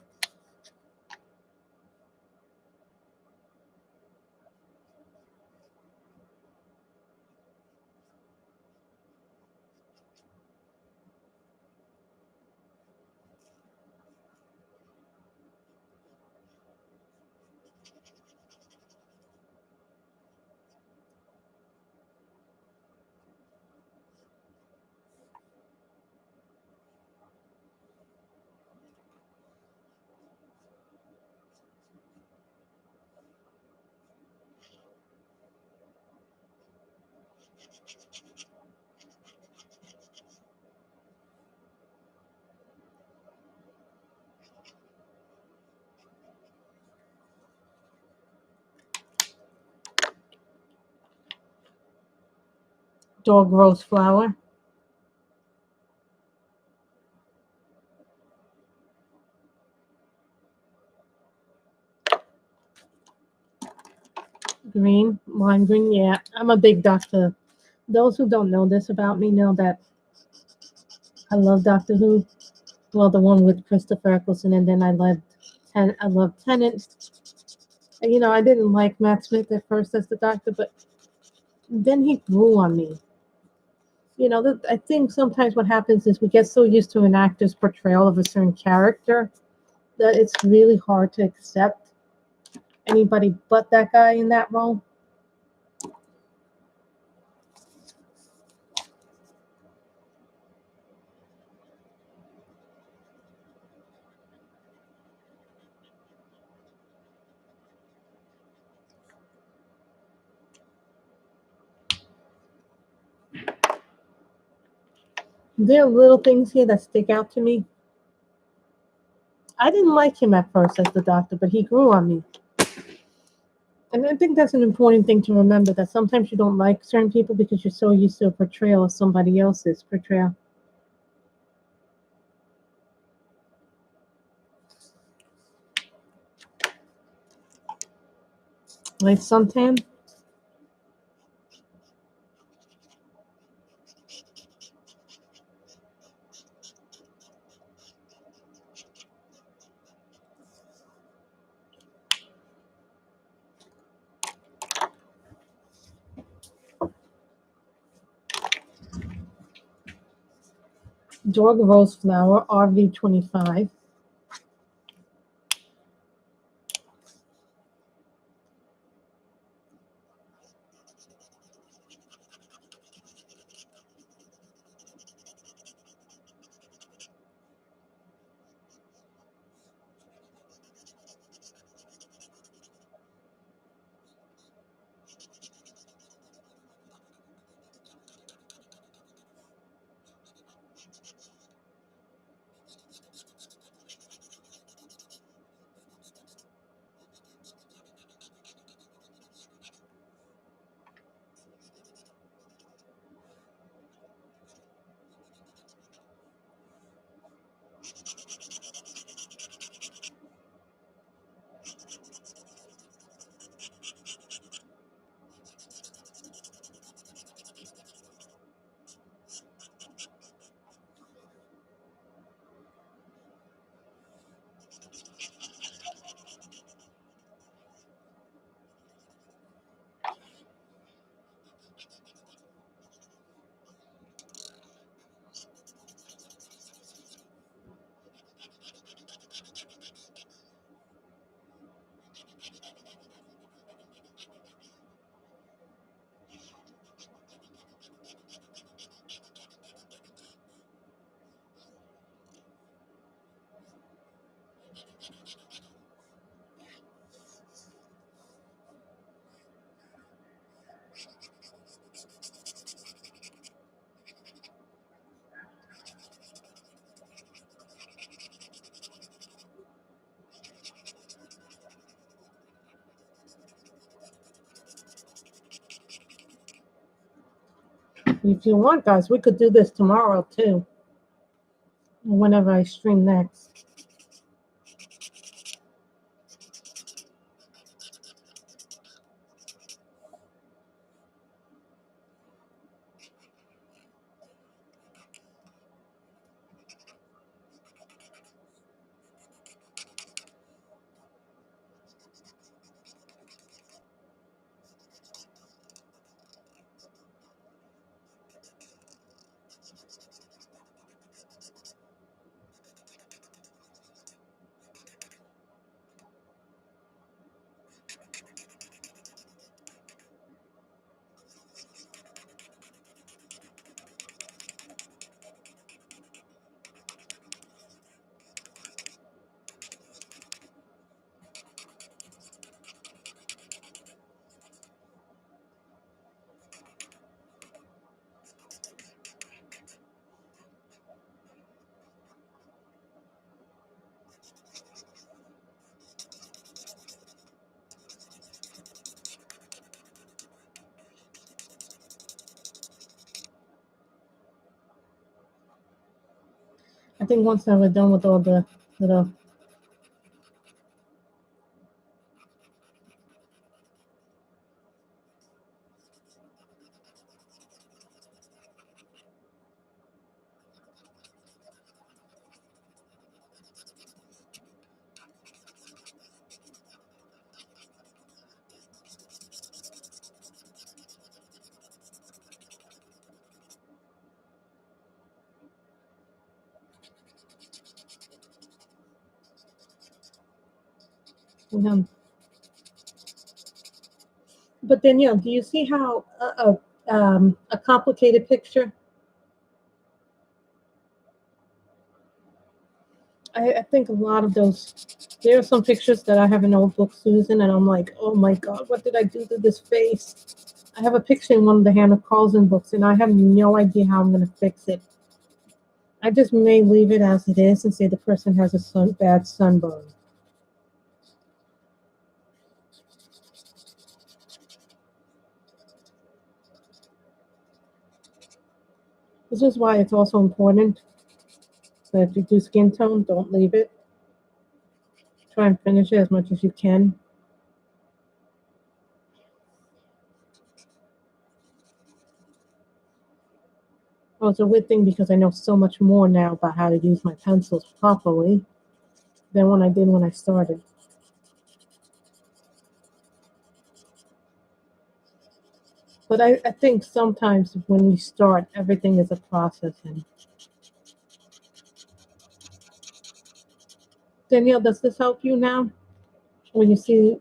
Dog Rose Flower. Green. Lime green. Yeah, I'm a big Doctor. Those who don't know this about me know that I love Doctor Who. Well, the one with Christopher Eccleston, and then I love Tennant. And, I didn't like Matt Smith at first as the Doctor, but then he grew on me. I think sometimes what happens is we get so used to an actor's portrayal of a certain character that it's really hard to accept anybody but that guy in that role. There are little things here that stick out to me. I didn't like him at first as the Doctor, but he grew on me. And I think that's an important thing to remember, that sometimes you don't like certain people because you're so used to a portrayal of somebody else's portrayal. Like suntan. Dog rose flower, RV25. If you want, guys, we could do this tomorrow too, whenever I stream next. I think once I was done with all the little. But then, do you see how a complicated picture? I think a lot of those. There are some pictures that I have in old book, Susan, and I'm like, oh my God, what did I do to this face? I have a picture in one of the Hannah Carlson books, and I have no idea how I'm going to fix it. I just may leave it as it is and say the person has a bad sunburn. This is why it's also important that if you do skin tone, don't leave it. Try and finish it as much as you can. Well, it's a weird thing because I know so much more now about how to use my pencils properly than when I did when I started. But I think sometimes when we start, everything is a process. And Danielle, does this help you now? When you see,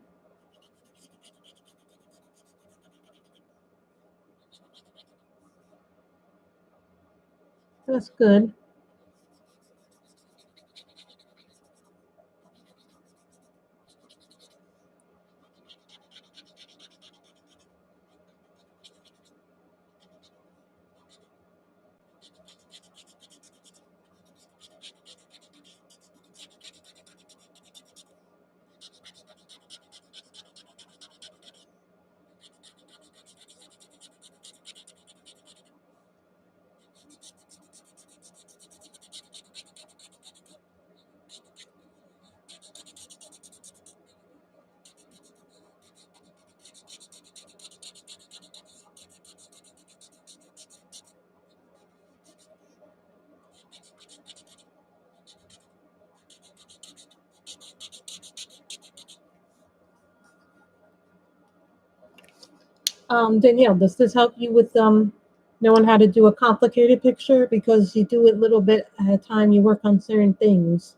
that's good. Danielle, does this help you with knowing how to do a complicated picture? Because you do it a little bit at a time, you work on certain things.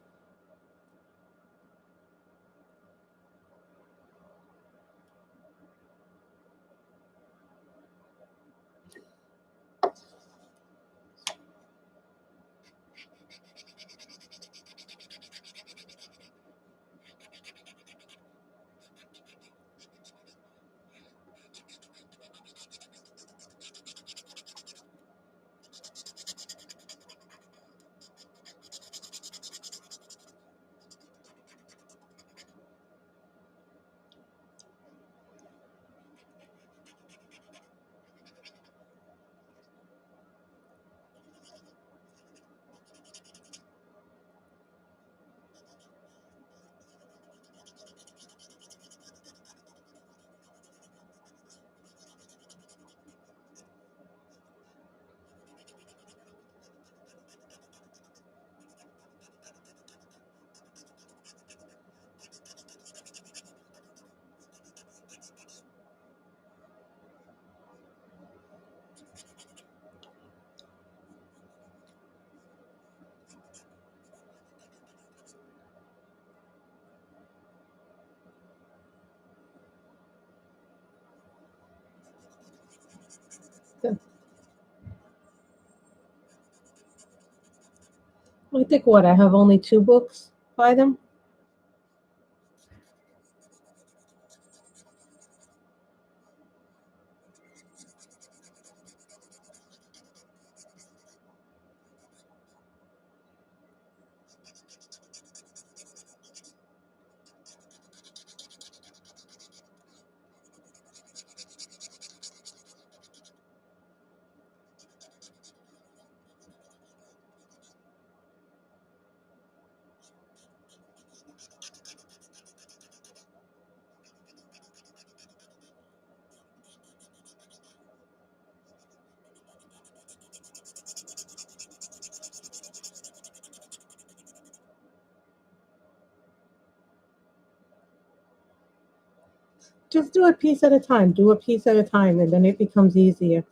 I think what I have only 2 books by them. Just do a piece at a time. Do a piece at a time, and then it becomes easier.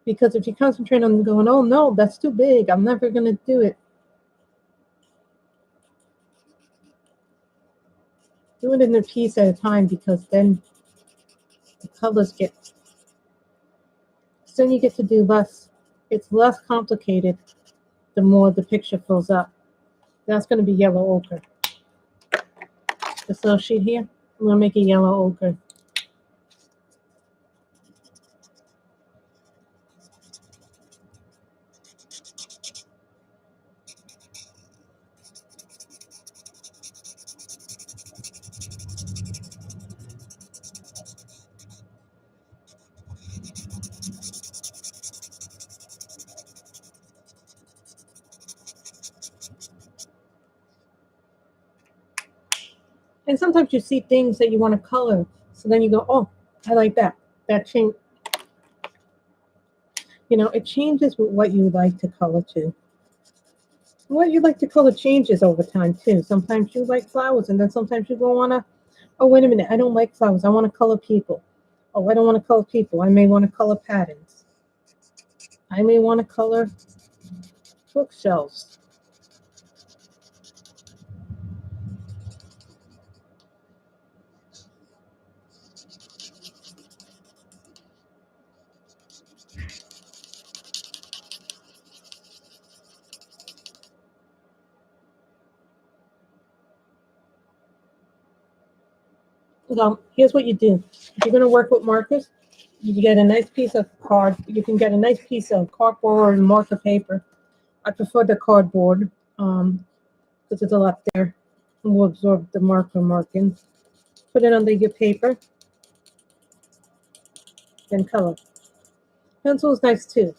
Because if you concentrate on going, oh no, that's too big, I'm never going to do it. Do it in a piece at a time because then the colors get, then you get to do less. It's less complicated the more the picture fills up. That's going to be yellow ochre. This little sheet here, I'm going to make it yellow ochre. And sometimes you see things that you want to color. So then you go, oh, I like that. That change. You know, it changes with what you like to color too. What you like to color changes over time too. Sometimes you like flowers, and then sometimes you go on a, oh, wait a minute, I don't like flowers. I want to color people. Oh, I don't want to color people. I may want to color patterns. I may want to color bookshelves. Well, here's what you do. If you're going to work with markers, you get a nice piece of card. You can get a nice piece of cardboard or marker paper. I prefer the cardboard because it's a lot there and will absorb the marker markings. Put it under your paper, then color. Pencil is nice too.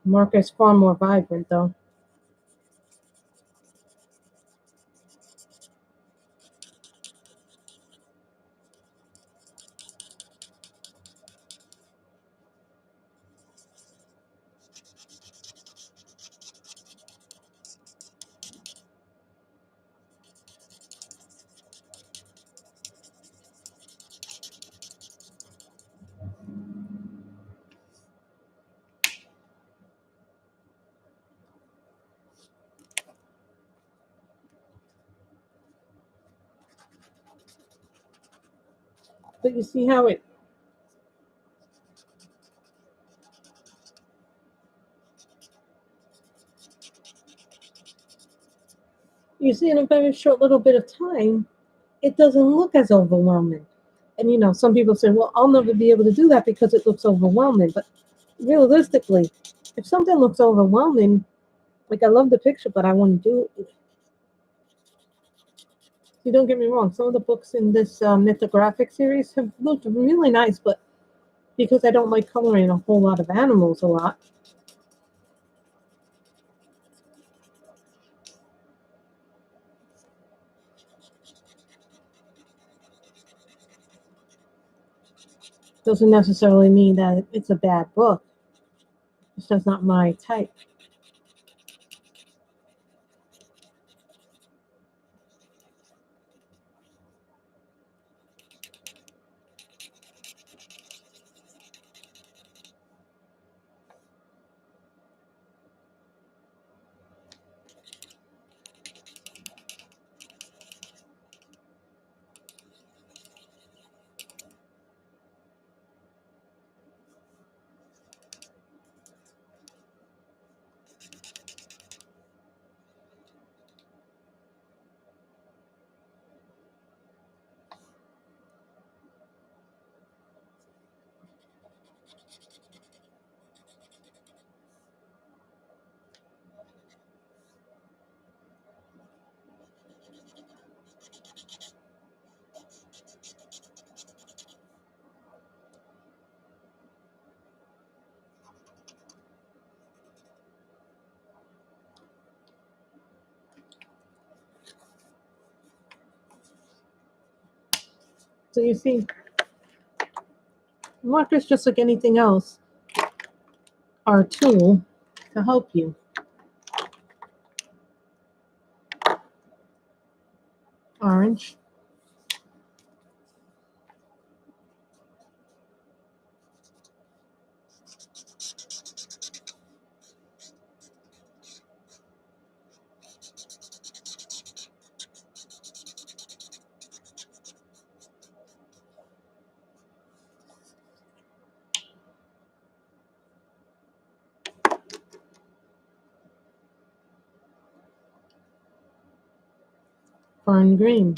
Marker is far more vibrant though. But you see how it, you see in a very short little bit of time, it doesn't look as overwhelming. And some people say, well, I'll never be able to do that because it looks overwhelming. But realistically, if something looks overwhelming, like I love the picture, but I wouldn't do it. You don't get me wrong. Some of the books in this mythographic series have looked really nice, but because I don't like coloring a whole lot of animals a lot, doesn't necessarily mean that it's a bad book. It's just not my type. So you see, markers, just like anything else, are a tool to help you. Orange. Fern green.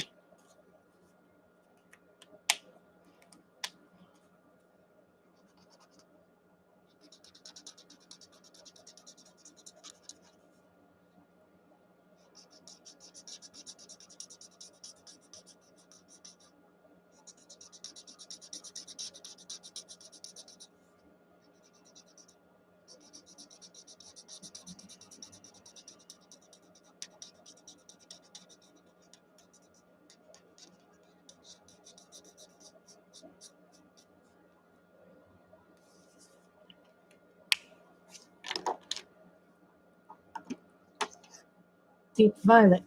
Deep violet.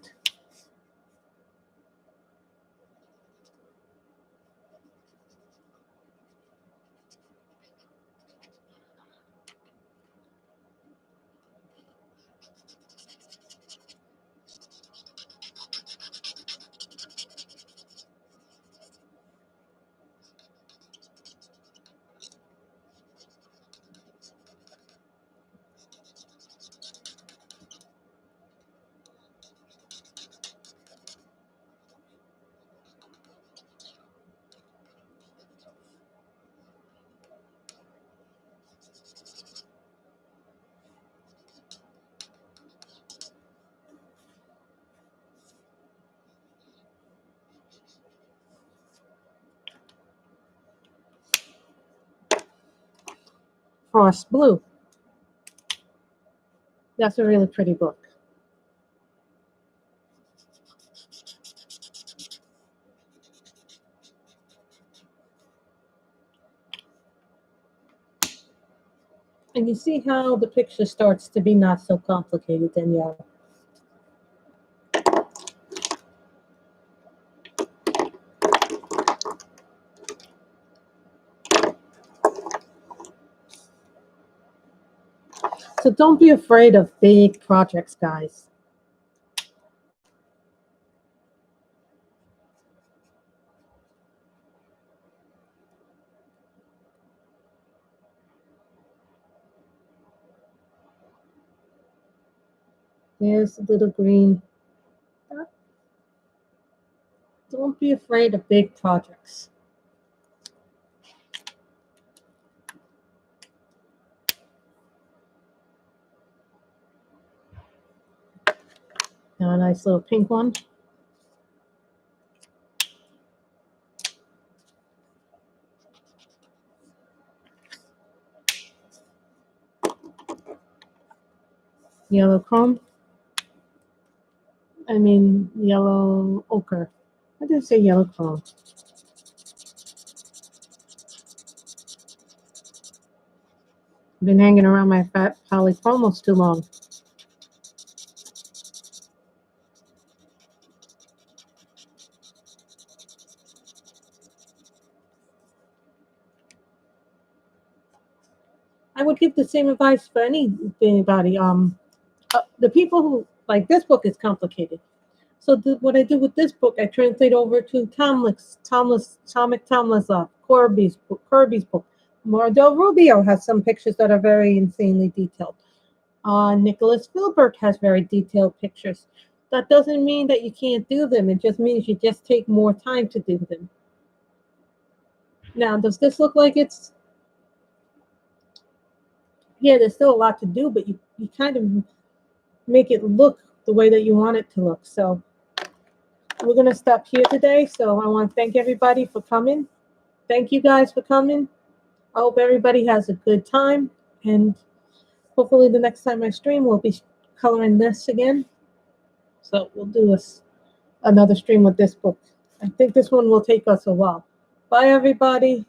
Frost Blue. That's a really pretty book. And you see how the picture starts to be not so complicated, Danielle. So don't be afraid of big projects, guys. There's a little green. Don't be afraid of big projects. Now a nice little pink one. Yellow chrome. I mean yellow ochre. I didn't say yellow chrome. Been hanging around my fat polychromos too long. I would give the same advice for anybody. The people who like this book is complicated. So what I do with this book, I translate over to Tomless, Kirby's book. Mauro Del Rubio has some pictures that are very insanely detailed. Nicholas Philbert has very detailed pictures. That doesn't mean that you can't do them. It just means you just take more time to do them. Now, does this look like it's... Yeah, there's still a lot to do, but you kind of make it look the way that you want it to look. So we're going to stop here today. So I want to thank everybody for coming. Thank you guys for coming. I hope everybody has a good time. And hopefully the next time I stream, we'll be coloring this again. So we'll do another stream with this book. I think this one will take us a while. Bye, everybody.